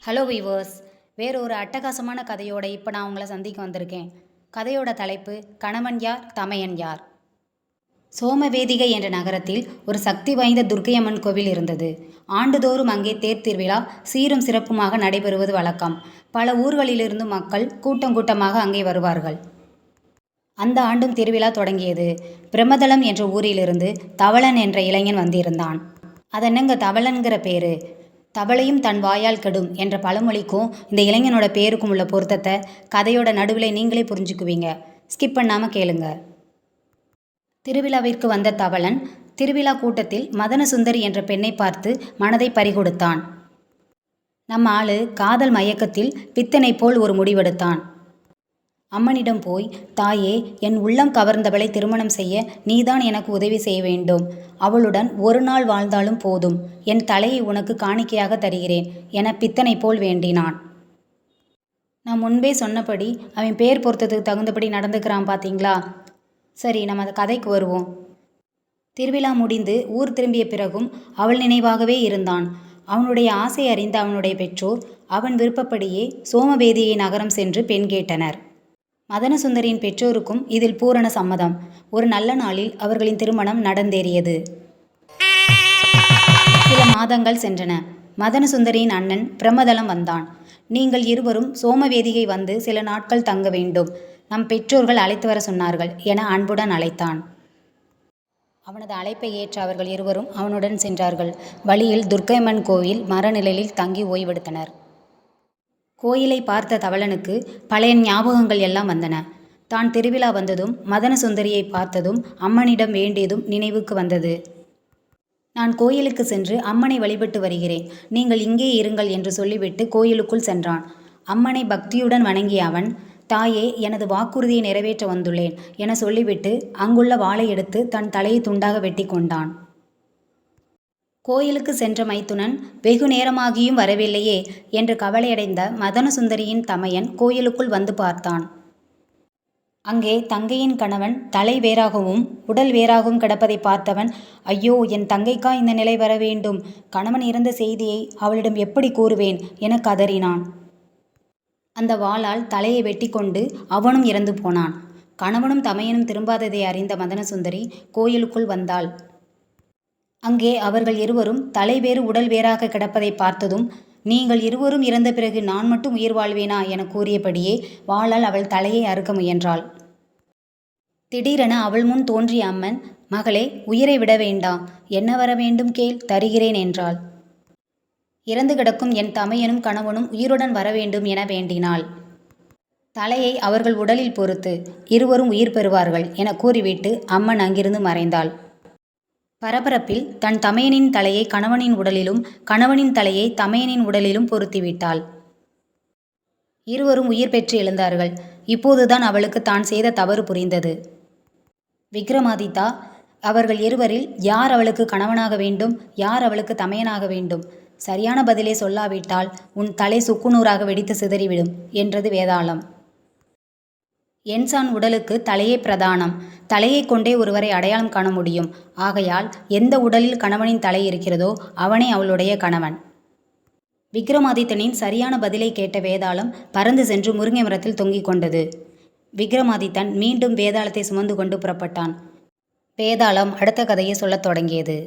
Hello viewers, வேறு ஒரு அட்டகாசமான கதையோட இப்போ நான் உங்களை சந்திக்க வந்திருக்கேன். கதையோட தலைப்பு கணவன் யார் தமையன் யார். சோமவேதிகை என்ற நகரத்தில் ஒரு சக்தி வாய்ந்த துர்க்கையம்மன் கோவில் இருந்தது. ஆண்டுதோறும் அங்கே தேர் திருவிழா சீரும் சிறப்புமாக நடைபெறுவது வழக்கம். பல ஊர்களிலிருந்து மக்கள் கூட்டம் கூட்டமாக அங்கே வருவார்கள். அந்த ஆண்டும் திருவிழா தொடங்கியது. பிரமதளம் என்ற ஊரிலிருந்து தவளன் என்ற இளைஞன் வந்திருந்தான். அதென்னங்க தவளன்கிற பேரு? தவளையும் தன் வாயால் கெடும் என்ற பழமொழிக்கும் இந்த இளைஞனோட பேருக்கும் உள்ள பொருத்தத்தை கதையோட நடுவில் நீங்களே புரிஞ்சுக்குவீங்க. ஸ்கிப் பண்ணாமல் கேளுங்க. திருவிழாவிற்கு வந்த தவளன் திருவிழா கூட்டத்தில் மதனசுந்தரி என்ற பெண்ணை பார்த்து மனதை பறிகொடுத்தான். நம்ம ஆளு காதல் மயக்கத்தில் பித்தனை போல் ஒரு முடிவெடுத்தான். அம்மனிடம் போய், தாயே, என் உள்ளம் கவர்ந்தவளை திருமணம் செய்ய நீதான் எனக்கு உதவி செய்ய வேண்டும். அவளுடன் ஒரு நாள் வாழ்ந்தாலும் போதும். என் தலையை உனக்கு காணிக்கையாக தருகிறேன் என பித்தனை போல் வேண்டினான். நான் முன்பே சொன்னபடி அவன் பேர் பொருத்தத்துக்கு தகுந்தபடி நடந்துக்கிறான் பார்த்தீங்களா? சரி, நம்ம அந்த கதைக்கு வருவோம். திருவிழா முடிந்து ஊர் திரும்பிய பிறகும் அவள் நினைவாகவே இருந்தான். அவனுடைய ஆசை அறிந்த அவனுடைய பெற்றோர் அவன் விருப்பப்படியே சோமவேதியை நகரம் சென்று பெண் கேட்டனர். மதனசுந்தரியின் பெற்றோருக்கும் இதில் பூரண சம்மதம். ஒரு நல்ல நாளில் அவர்களின் திருமணம் நடந்தேறியது. சில மாதங்கள் சென்றன. மதனசுந்தரியின் அண்ணன் பிரமதளம் வந்தான். நீங்கள் இருவரும் சோமவேதிகை வந்து சில நாட்கள் தங்க வேண்டும். நம் பெற்றோர்கள் அழைத்து வர சொன்னார்கள் என அன்புடன் அழைத்தான். அவனது அழைப்பை ஏற்ற அவர்கள் இருவரும் அவனுடன் சென்றார்கள். வழியில் துர்க்கையம்மன் கோயில் மரநிழலில் தங்கி ஓய்வெடுத்தனர். கோயிலை பார்த்த தவளனுக்கு பழைய ஞாபகங்கள் எல்லாம் வந்தன. தான் திருவிழா வந்ததும் மதனசுந்தரியை பார்த்ததும் அம்மனிடம் வேண்டியதும் நினைவுக்கு வந்தது. நான் கோயிலுக்கு சென்று அம்மனை வழிபட்டு வருகிறேன், நீங்கள் இங்கே இருங்கள் என்று சொல்லிவிட்டு கோயிலுக்குள் சென்றான். அம்மனை பக்தியுடன் வணங்கிய அவன், தாயே, எனது வாக்குறுதியை நிறைவேற்ற வந்துள்ளேன் என சொல்லிவிட்டு அங்குள்ள வாளை எடுத்து தன் தலையை துண்டாக வெட்டி கொண்டான். கோயிலுக்கு சென்ற மைத்துனன் வெகு நேரமாகியும் வரவில்லையே என்று கவலையடைந்த மதனசுந்தரியின் தமையன் கோயிலுக்குள் வந்து பார்த்தான். அங்கே தங்கையின் கணவன் தலை வேறாகவும் உடல் வேறாகவும் கிடப்பதை பார்த்தவன், ஐயோ, என் தங்கைக்கா இந்த நிலை வர வேண்டும்? கணவன் இறந்த செய்தியை அவளிடம் எப்படி கூறுவேன் என கதறினான். அந்த வாளால் தலையை வெட்டி கொண்டு அவனும் இறந்து போனான். கணவனும் தமையனும் திரும்பாததை அறிந்த மதனசுந்தரி கோயிலுக்குள் வந்தாள். அங்கே அவர்கள் இருவரும் தலை வேறு உடல் வேறாக கிடப்பதை பார்த்ததும், நீங்கள் இருவரும் இறந்த பிறகு நான் மட்டும் உயிர் வாழ்வேனா என கூறியபடியே வாளால் அவள் தலையை அறுக்க முயன்றாள். திடீரென அவள் முன் தோன்றிய அம்மன், மகளே, உயிரை விட வேண்டாம், என்ன வர வேண்டும் கேள், தருகிறேன் என்றாள். இறந்து கிடக்கும் என் தமையனும் கணவனும் உயிருடன் வர வேண்டும் என வேண்டினாள். தலையை அவர்கள் உடலில் பொறுத்து இருவரும் உயிர் பெறுவார்கள் என கூறிவிட்டு அம்மன் அங்கிருந்து மறைந்தாள். பரபரப்பில் தன் தமையனின் தலையை கணவனின் உடலிலும் கணவனின் தலையை தமையனின் உடலிலும் பொருத்திவிட்டாள். இருவரும் உயிர் பெற்று எழுந்தார்கள். இப்போதுதான் அவளுக்கு தான் செய்த தவறு புரிந்தது. விக்ரமாதித்தா, அவர்கள் இருவரில் யார் அவளுக்கு கணவனாக வேண்டும், யார் அவளுக்கு தமையனாக வேண்டும்? சரியான பதிலை சொல்லாவிட்டால் உன் தலை சுக்குநூறாக வெடித்து சிதறிவிடும் என்றது வேதாளம். என்சான் உடலுக்கு தலையே பிரதானம். தலையை கொண்டே ஒருவரை அடையாளம் காண முடியும். ஆகையால் எந்த உடலில் கணவனின் தலை இருக்கிறதோ அவனே அவளுடைய கணவன். விக்ரமாதித்தனின் சரியான பதிலை கேட்ட வேதாளம் பறந்து சென்று முருங்கை மரத்தில் தொங்கிக் கொண்டது. விக்ரமாதித்தன் மீண்டும் வேதாளத்தை சுமந்து கொண்டு புறப்பட்டான். வேதாளம் அடுத்த கதையை சொல்லத் தொடங்கியது.